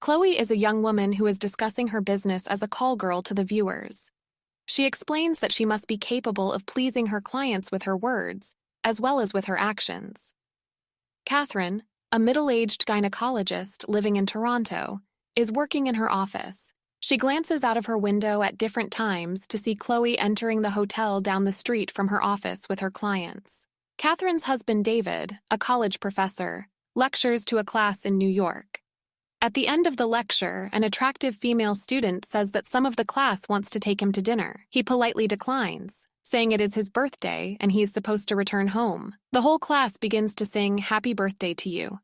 Chloe is a young woman who is discussing her business as a call girl to the viewers. She explains that she must be capable of pleasing her clients with her words, as well as with her actions. Catherine, a middle-aged gynecologist living in Toronto, is working in her office. She glances out of her window at different times to see Chloe entering the hotel down the street from her office with her clients. Catherine's husband, David, a college professor, lectures to a class in New York. At the end of the lecture, an attractive female student says that some of the class wants to take him to dinner. He politely declines, saying it is his birthday and he is supposed to return home. The whole class begins to sing "Happy Birthday to You."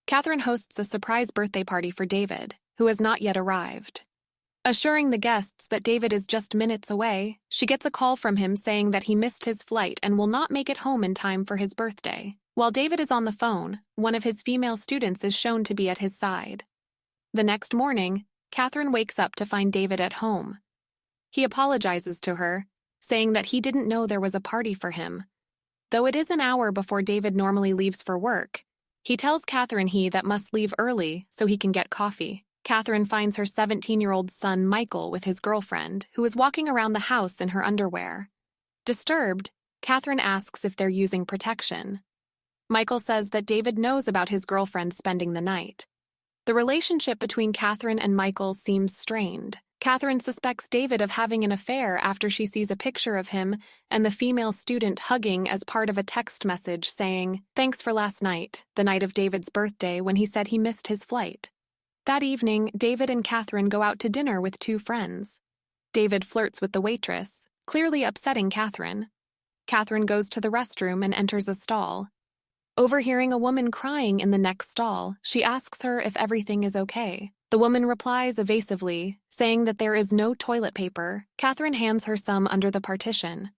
Catherine hosts a surprise birthday party for David, who has not yet arrived. Assuring the guests that David is just minutes away, she gets a call from him saying that he missed his flight and will not make it home in time for his birthday. While David is on the phone, one of his female students is shown to be at his side. The next morning, Catherine wakes up to find David at home. He apologizes to her, saying that he didn't know there was a party for him. Though it is an hour before David normally leaves for work, he tells Catherine that must leave early so he can get coffee. Catherine finds her 17-year-old son Michael with his girlfriend, who is walking around the house in her underwear. Disturbed, Catherine asks if they're using protection. Michael says that David knows about his girlfriend spending the night. The relationship between Catherine and Michael seems strained. Catherine suspects David of having an affair after she sees a picture of him and the female student hugging as part of a text message saying, "Thanks for last night, the night of David's birthday when he said he missed his flight." That evening, David and Catherine go out to dinner with two friends. David flirts with the waitress, clearly upsetting Catherine. Catherine goes to the restroom and enters a stall. Overhearing a woman crying in the next stall, she asks her if everything is okay. The woman replies evasively, saying that there is no toilet paper. Catherine hands her some under the partition.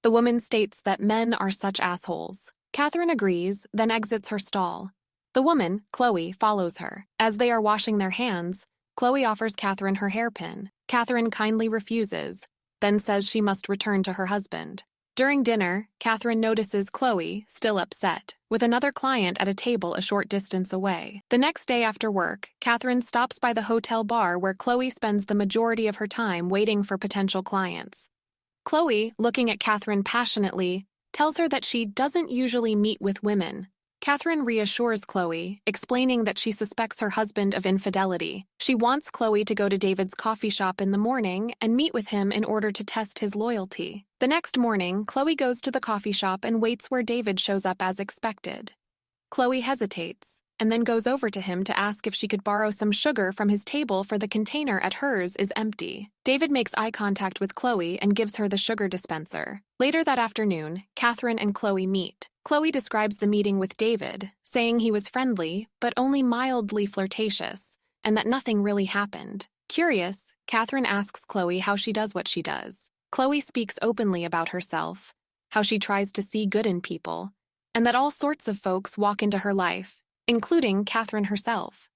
The woman states that men are such assholes. Catherine agrees, then exits her stall. The woman, Chloe, follows her. As they are washing their hands, Chloe offers Catherine her hairpin. Catherine kindly refuses, then says she must return to her husband. During dinner, Catherine notices Chloe, still upset, with another client at a table a short distance away. The next day after work, Catherine stops by the hotel bar where Chloe spends the majority of her time waiting for potential clients. Chloe, looking at Catherine passionately, tells her that she doesn't usually meet with women. Catherine reassures Chloe, explaining that she suspects her husband of infidelity. She wants Chloe to go to David's coffee shop in the morning and meet with him in order to test his loyalty. The next morning, Chloe goes to the coffee shop and waits where David shows up as expected. Chloe hesitates, and then goes over to him to ask if she could borrow some sugar from his table for the container at hers is empty. David makes eye contact with Chloe and gives her the sugar dispenser. Later that afternoon, Catherine and Chloe meet. Chloe describes the meeting with David, saying he was friendly, but only mildly flirtatious, and that nothing really happened. Curious, Catherine asks Chloe how she does what she does. Chloe speaks openly about herself, how she tries to see good in people, and that all sorts of folks walk into her life, including Catherine herself.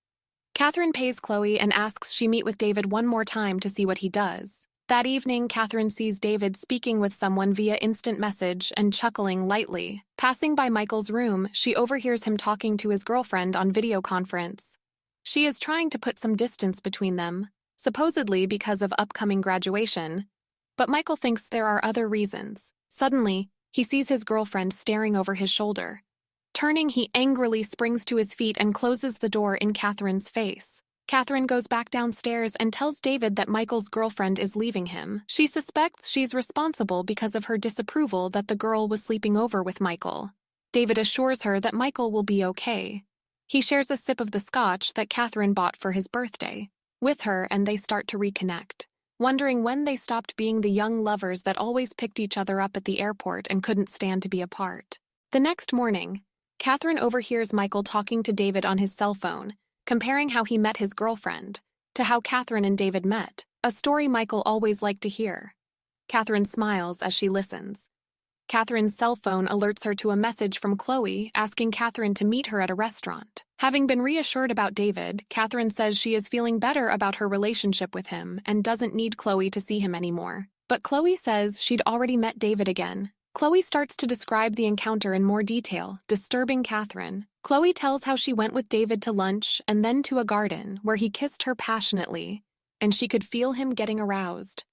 Catherine pays Chloe and asks she meet with David one more time to see what he does. That evening, Catherine sees David speaking with someone via instant message and chuckling lightly. Passing by Michael's room, she overhears him talking to his girlfriend on video conference. She is trying to put some distance between them, supposedly because of upcoming graduation, but Michael thinks there are other reasons. Suddenly, he sees his girlfriend staring over his shoulder. Turning, he angrily springs to his feet and closes the door in Catherine's face. Catherine goes back downstairs and tells David that Michael's girlfriend is leaving him. She suspects she's responsible because of her disapproval that the girl was sleeping over with Michael. David assures her that Michael will be okay. He shares a sip of the scotch that Catherine bought for his birthday with her, and they start to reconnect, wondering when they stopped being the young lovers that always picked each other up at the airport and couldn't stand to be apart. The next morning, Catherine overhears Michael talking to David on his cell phone, comparing how he met his girlfriend to how Catherine and David met, a story Michael always liked to hear. Catherine smiles as she listens. Catherine's cell phone alerts her to a message from Chloe asking Catherine to meet her at a restaurant. Having been reassured about David, Catherine says she is feeling better about her relationship with him and doesn't need Chloe to see him anymore. But Chloe says she'd already met David again, Chloe starts to describe the encounter in more detail, disturbing Catherine. Chloe tells how she went with David to lunch and then to a garden where he kissed her passionately, and she could feel him getting aroused.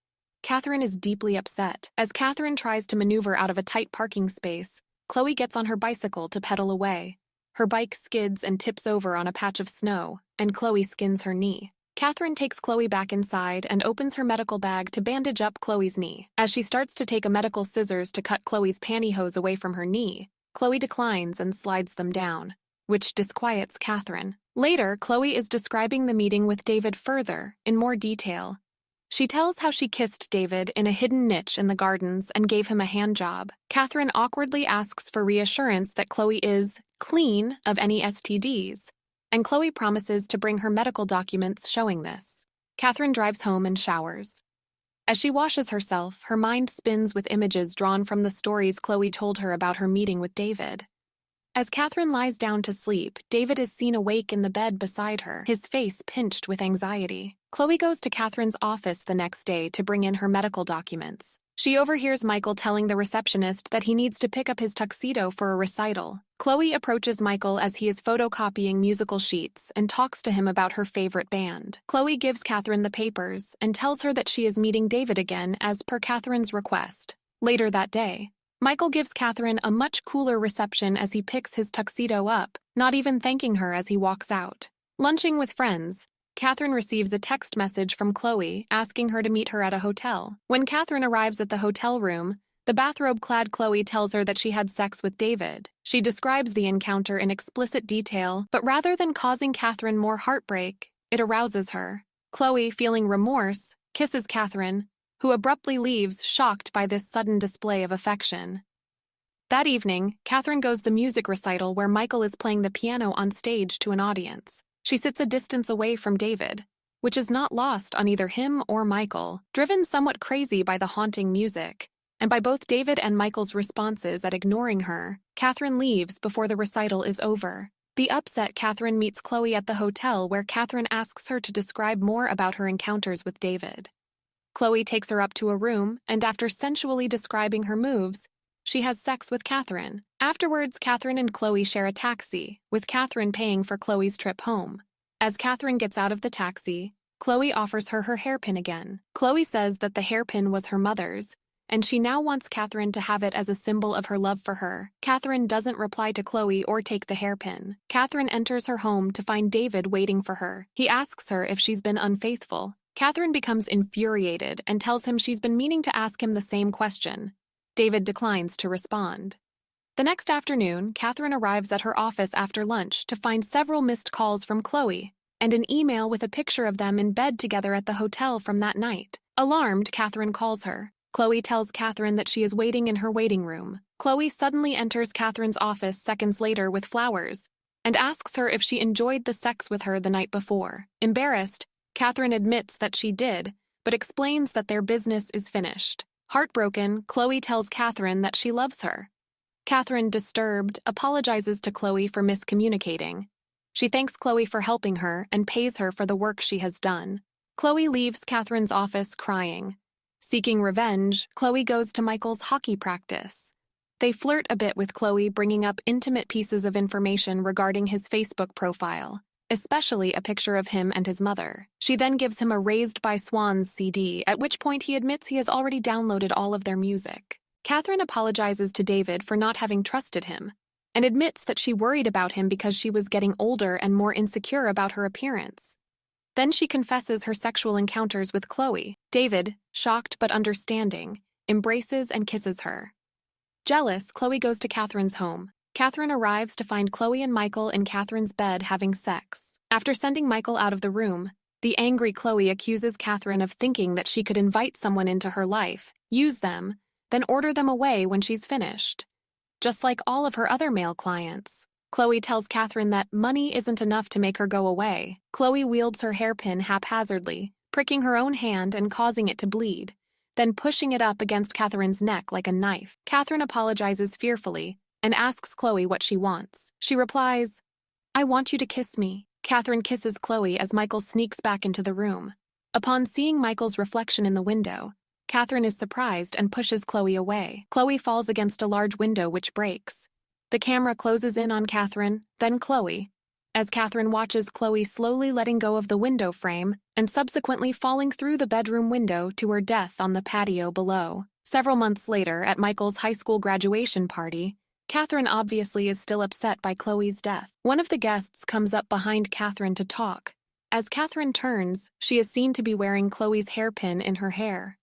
Catherine is deeply upset. As Catherine tries to maneuver out of a tight parking space, Chloe gets on her bicycle to pedal away. Her bike skids and tips over on a patch of snow, and Chloe skins her knee. Catherine takes Chloe back inside and opens her medical bag to bandage up Chloe's knee. As she starts to take a medical scissors to cut Chloe's pantyhose away from her knee, Chloe declines and slides them down, which disquiets Catherine. Later, Chloe is describing the meeting with David further, in more detail. She tells how she kissed David in a hidden niche in the gardens and gave him a handjob. Catherine awkwardly asks for reassurance that Chloe is clean of any STDs, and Chloe promises to bring her medical documents showing this. Catherine drives home and showers. As she washes herself, her mind spins with images drawn from the stories Chloe told her about her meeting with David. As Catherine lies down to sleep, David is seen awake in the bed beside her, his face pinched with anxiety. Chloe goes to Catherine's office the next day to bring in her medical documents. She overhears Michael telling the receptionist that he needs to pick up his tuxedo for a recital. Chloe approaches Michael as he is photocopying musical sheets and talks to him about her favorite band. Chloe gives Catherine the papers and tells her that she is meeting David again as per Catherine's request. Later that day, Michael gives Catherine a much cooler reception as he picks his tuxedo up, not even thanking her as he walks out. Lunching with friends, Catherine receives a text message from Chloe asking her to meet her at a hotel. When Catherine arrives at the hotel room, the bathrobe-clad Chloe tells her that she had sex with David. She describes the encounter in explicit detail, but rather than causing Catherine more heartbreak, it arouses her. Chloe, feeling remorse, kisses Catherine, who abruptly leaves, shocked by this sudden display of affection. That evening, Catherine goes to the music recital where Michael is playing the piano on stage to an audience. She sits a distance away from David, which is not lost on either him or Michael, driven somewhat crazy by the haunting music, and by both David and Michael's responses at ignoring her. Catherine leaves before the recital is over. The upset Catherine meets Chloe at the hotel where Catherine asks her to describe more about her encounters with David. Chloe takes her up to a room, and after sensually describing her moves, she has sex with Catherine. Afterwards, Catherine and Chloe share a taxi, with Catherine paying for Chloe's trip home. As Catherine gets out of the taxi, Chloe offers her her hairpin again. Chloe says that the hairpin was her mother's, and she now wants Catherine to have it as a symbol of her love for her. Catherine doesn't reply to Chloe or take the hairpin. Catherine enters her home to find David waiting for her. He asks her if she's been unfaithful. Catherine becomes infuriated and tells him she's been meaning to ask him the same question. David declines to respond. The next afternoon, Catherine arrives at her office after lunch to find several missed calls from Chloe and an email with a picture of them in bed together at the hotel from that night. Alarmed, Catherine calls her. Chloe tells Catherine that she is waiting in her waiting room. Chloe suddenly enters Catherine's office seconds later with flowers and asks her if she enjoyed the sex with her the night before. Embarrassed, Catherine admits that she did, but explains that their business is finished. Heartbroken, Chloe tells Catherine that she loves her. Catherine, disturbed, apologizes to Chloe for miscommunicating. She thanks Chloe for helping her and pays her for the work she has done. Chloe leaves Catherine's office crying. Seeking revenge, Chloe goes to Michael's hockey practice. They flirt a bit with Chloe, bringing up intimate pieces of information regarding his Facebook profile, especially a picture of him and his mother. She then gives him a Raised by Swans CD, at which point he admits he has already downloaded all of their music. Catherine apologizes to David for not having trusted him, and admits that she worried about him because she was getting older and more insecure about her appearance. Then she confesses her sexual encounters with Chloe. David, shocked but understanding, embraces and kisses her. Jealous, Chloe goes to Catherine's home. Catherine arrives to find Chloe and Michael in Catherine's bed having sex. After sending Michael out of the room, the angry Chloe accuses Catherine of thinking that she could invite someone into her life, use them, then order them away when she's finished. Just like all of her other male clients. Chloe tells Catherine that money isn't enough to make her go away. Chloe wields her hairpin haphazardly, pricking her own hand and causing it to bleed, then pushing it up against Catherine's neck like a knife. Catherine apologizes fearfully and asks Chloe what she wants. She replies, "I want you to kiss me." Catherine kisses Chloe as Michael sneaks back into the room. Upon seeing Michael's reflection in the window, Catherine is surprised and pushes Chloe away. Chloe falls against a large window which breaks. The camera closes in on Catherine, then Chloe, as Catherine watches Chloe slowly letting go of the window frame and subsequently falling through the bedroom window to her death on the patio below. Several months later, at Michael's high school graduation party, Catherine obviously is still upset by Chloe's death. One of the guests comes up behind Catherine to talk. As Catherine turns, she is seen to be wearing Chloe's hairpin in her hair.